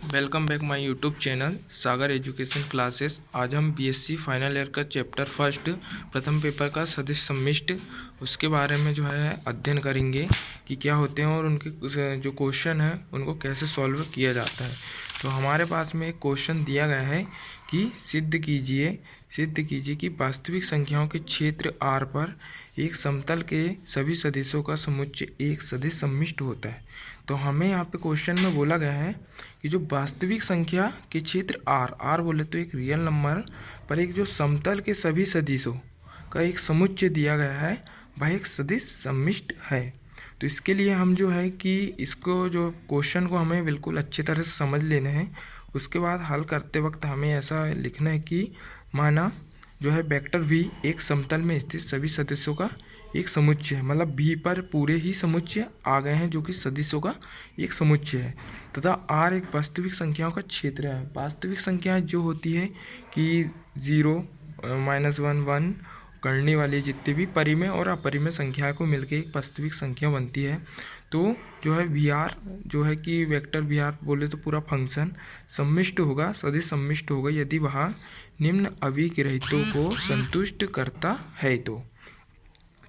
Welcome back my YouTube channel Sagar education classes. आज हम BSc final year का chapter first प्रथम paper का सदिश सम्मिष्ट उसके बारे में जो है अध्ययन करेंगे कि क्या होते हैं और उनके जो क्वेश्चन है उनको कैसे सॉल्व किया जाता है। तो हमारे पास में एक क्वेश्चन दिया गया है कि सिद्ध कीजिए कि वास्तविक संख्याओं के क्षेत्र R पर एक समतल के सभी सदिशों का समुच्चय एक सदिश सम्मिष्ट होता है। तो हमें यहाँ पे क्वेश्चन में बोला गया है कि जो वास्तविक संख्या के क्षेत्र R बोले तो एक रियल नंबर पर एक जो समतल के सभी सदिशों का एक समुच्चय दिया गया है वह एक सदिश सम्मिष्ट है। तो इसके लिए हम जो है कि इसको जो क्वेश्चन को हमें बिल्कुल अच्छी तरह से समझ लेना है। उसके बाद हल करते वक्त हमें ऐसा लिखना है कि माना जो है वेक्टर v एक समतल में स्थित सभी सदिशों का एक समुच्चय है, मतलब v पर पूरे ही समुच्चय आ गए हैं जो कि सदिशों का एक समुच्चय है, तथा r एक वास्तविक संख्याओं का क्षेत्र है। वास्तविक संख्याएं जो होती है कि 0, -1, 1 करने वाली जितनी भी परिमेय और अपरिमेय संख्या को मिलकर एक वास्तविक संख्या बनती है। तो जो है VR जो है कि वेक्टर VR बोले तो पूरा फंक्शन सम्मिष्ट होगा, सदिश सम्मिष्ट होगा यदि वह निम्न अभिग्रहितों को संतुष्ट करता है।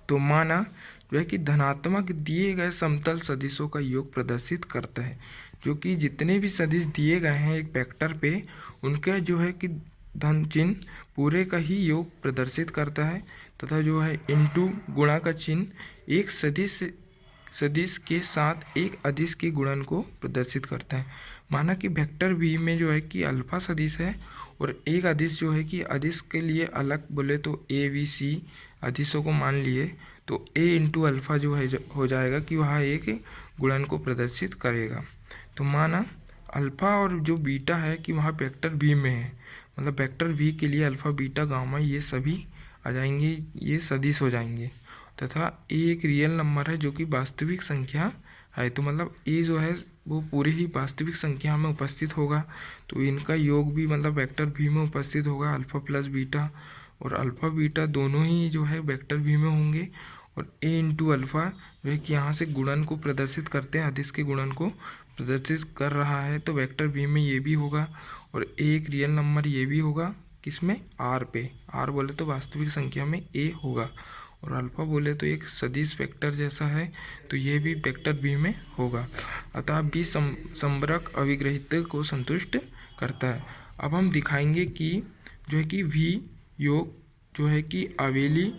तो माना जो है कि धनात्मक दिए गए समतल सदिशों का योग प्रदर्शित करता है, जो कि जितने भी सदिश दिए गए हैं एक वेक्टर पे उनका जो है कि धन चिन्ह पूरे का ही योग प्रदर्शित करता है, तथा जो है इनटू गुणा का चिन्ह एक सदिश के साथ एक अदिश के गुणन को प्रदर्शित करता है। माना कि वेक्टर v में जो है कि अल्फा सदिश है और एक अदिश जो है कि अदिश के लिए अलग बोले तो ABC अदिशों को मान लिए तो a इंटू अल्फ़ा जो है हो जाएगा कि वह एक गुणन को प्रदर्शित करेगा। तो माना अल्फ़ा और जो बीटा है कि वहाँ वेक्टर v में है, मतलब वेक्टर v के लिए अल्फ़ा बीटा गामा ये सभी आ जाएंगे, ये सदिश हो जाएंगे, तथा a एक रियल नंबर है जो कि वास्तविक संख्या है। तो मतलब a जो है वो पूरे ही वास्तविक संख्या में उपस्थित होगा, तो इनका योग भी मतलब वेक्टर v में उपस्थित होगा, अल्फ़ा प्लस बीटा, और अल्फ़ा बीटा दोनों ही जो है वेक्टर v में होंगे। और a इंटू अल्फ़ा जो है कि यहाँ से गुणन को प्रदर्शित करते हैं, अदिश के गुणन को प्रदर्शित कर रहा है, तो वेक्टर v में ये भी होगा और a एक रियल नंबर ये भी होगा किसमें R पे, R बोले तो वास्तविक संख्या में a होगा, और अल्फ़ा बोले तो एक सदिश वेक्टर जैसा है तो ये भी वेक्टर v में होगा, अतः v संवर्ग अभिग्रहित को संतुष्ट करता है। अब हम दिखाएंगे कि जो है कि v योग जो है कि अवेली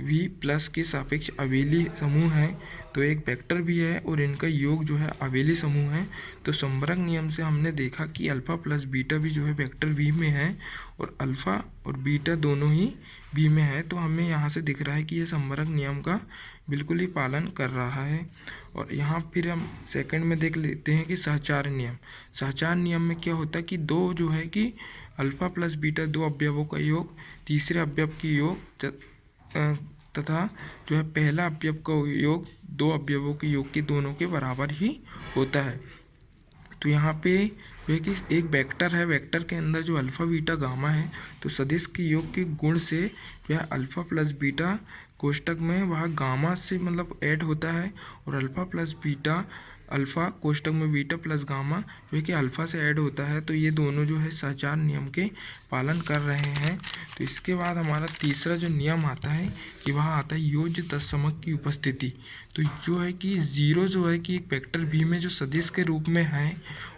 v प्लस के सापेक्ष अवेली समूह है, तो एक वेक्टर भी है और इनका योग जो है अवेली समूह है। तो संवर्ग नियम से हमने देखा कि अल्फ़ा प्लस बीटा भी जो है वेक्टर v में है और अल्फ़ा और बीटा दोनों ही v में है। तो हमें यहाँ से दिख रहा है कि ये संवर्ग नियम का बिल्कुल ही पालन कर रहा है। और यहाँ फिर हम सेकंड में देख लेते हैं कि सहचार नियम में क्या होता है कि दो जो है कि अल्फ़ा प्लस बीटा दो अवयवों का योग तीसरे अवयव की योग तथा जो है पहला अवयव का योग दो अवयवों के योग के दोनों के बराबर ही होता है। तो यहाँ पे जो है कि एक वेक्टर है, वेक्टर के अंदर जो अल्फ़ा बीटा गामा है, तो सदिश के योग के गुण से जो है अल्फ़ा प्लस बीटा कोष्टक में वह गामा से मतलब ऐड होता है, और अल्फ़ा प्लस बीटा अल्फ़ा कोष्टक में बीटा प्लस गामा जो है कि अल्फ़ा से ऐड होता है। तो ये दोनों जो है सहचार नियम के पालन कर रहे हैं। तो इसके बाद हमारा तीसरा जो नियम आता है कि वह आता है योज्य तत्समक की उपस्थिति। तो जो है कि ज़ीरो जो है कि एक वेक्टर v में जो सदिश के रूप में है,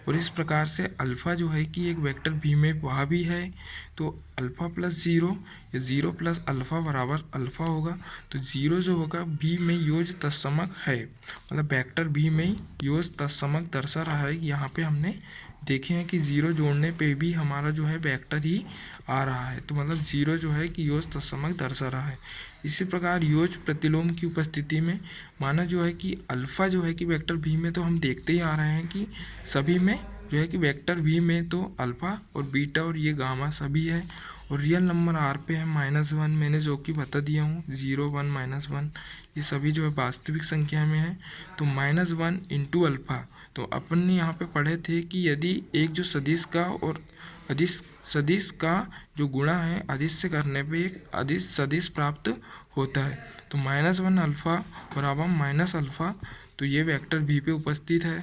और इस प्रकार से अल्फ़ा जो है कि एक वेक्टर v में वह भी है, तो अल्फ़ा प्लस ज़ीरो या ज़ीरो प्लस अल्फ़ा बराबर अल्फ़ा होगा। तो ज़ीरो जो होगा v में योज्य तत्समक है, मतलब वेक्टर v में योज्य तत्समक दर्शा रहा है। यहाँ पे हमने देखे हैं कि ज़ीरो जोड़ने पे भी हमारा जो है वेक्टर ही आ रहा है, तो मतलब ज़ीरो जो है कि योज्य तत्समक दर्शा रहा है। इसी प्रकार योज्य प्रतिलोम की उपस्थिति में माना जो है कि अल्फ़ा जो है कि वेक्टर v में तो हम देखते ही आ रहे हैं कि सभी में जो है कि वेक्टर v में तो अल्फ़ा और बीटा और ये गामा सभी है, और रियल नंबर R पे है -1, मैंने जो कि बता दिया हूँ 0, 1, -1 ये सभी जो है वास्तविक संख्या में है। तो -1 इंटू अल्फ़ा, तो अपन ने यहाँ पे पढ़े थे कि यदि एक जो सदिश का और अदिश सदिश का जो गुणा है अदिश से करने पे एक अदिश सदिश प्राप्त होता है। तो -1 अल्फ़ा बराबर माइनस अल्फ़ा, तो ये वेक्टर v पे उपस्थित है।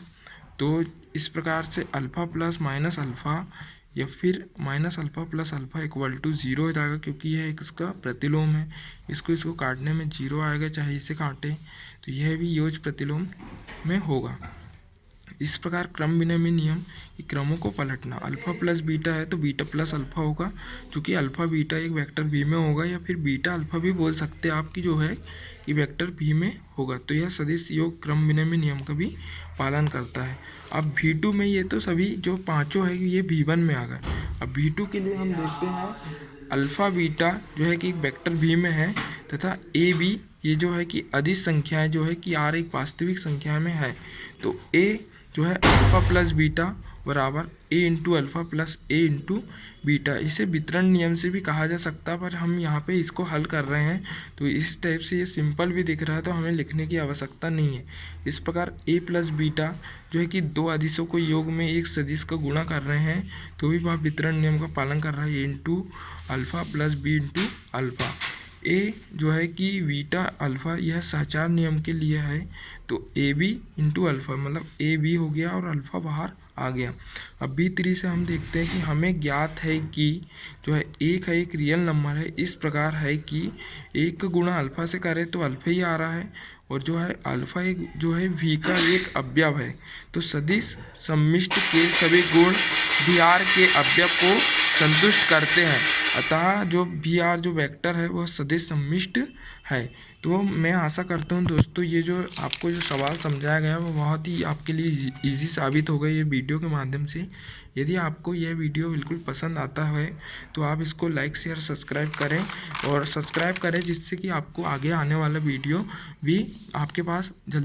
तो इस प्रकार से अल्फ़ा प्लस माइनस अल्फ़ा या फिर minus alpha plus alpha equal to 0 हो जाएगा, क्योंकि यह एक इसका प्रतिलोम है। इसको काटने में 0 आएगा, चाहे इसे काटें, तो यह भी योज प्रतिलोम में होगा। इस प्रकार क्रम विनिमय नियम कि क्रमों को पलटना, अल्फ़ा प्लस बीटा है तो बीटा प्लस अल्फ़ा होगा, क्योंकि अल्फ़ा बीटा एक वेक्टर भी में होगा, या फिर बीटा अल्फ़ा भी बोल सकते हैं आपकी जो है कि वेक्टर भी में होगा। तो यह सदिश योग क्रम विनिमय नियम का भी पालन करता है। अब V2 में ये तो सभी जो पाँचों है ये V1 में आ गए। अब V2 के लिए हम देखते हैं अल्फ़ा बीटा जो है कि एक वेक्टर भी में है, तथा ए बी ये जो है कि अदिश संख्याएं जो है कि R एक वास्तविक संख्या में है। तो A जो है अल्फ़ा प्लस बीटा बराबर A into alpha plus A into beta. इसे वितरण नियम से भी कहा जा सकता है, पर हम यहाँ पे इसको हल कर रहे हैं तो इस टाइप से ये सिंपल भी दिख रहा है, तो हमें लिखने की आवश्यकता नहीं है। इस प्रकार A प्लस बीटा जो है कि दो अदिशों को योग में एक सदिश का गुणा कर रहे हैं, तो भी वह वितरण नियम का पालन कर रहा है। A into alpha plus B into alpha. A जो है कि बीटा अल्फ़ा यह सहचार नियम के लिए है, तो ए बी इंटू अल्फ़ा मतलब ए बी हो गया और अल्फ़ा बाहर आ गया। अब B3 से हम देखते हैं कि हमें ज्ञात है कि जो है एक है एक रियल नंबर है, इस प्रकार है कि एक गुणा अल्फ़ा से करें तो अल्फ़ा ही आ रहा है, और जो है अल्फ़ा एक जो है V का एक अवयव है। तो सदिश सम्मिश्र के सभी गुण VR के अवयव को संतुष्ट करते हैं, अतः जो VR जो वेक्टर है वह सदिश सम्मिश्र है। तो मैं आशा करता हूँ दोस्तों ये जो आपको जो सवाल समझाया गया वो बहुत ही आपके लिए इजी साबित होगा ये वीडियो के माध्यम से। यदि आपको यह वीडियो बिल्कुल पसंद आता है तो आप इसको लाइक शेयर सब्सक्राइब करें, और सब्सक्राइब करें जिससे कि आपको आगे आने वाला वीडियो भी आपके पास जल्दी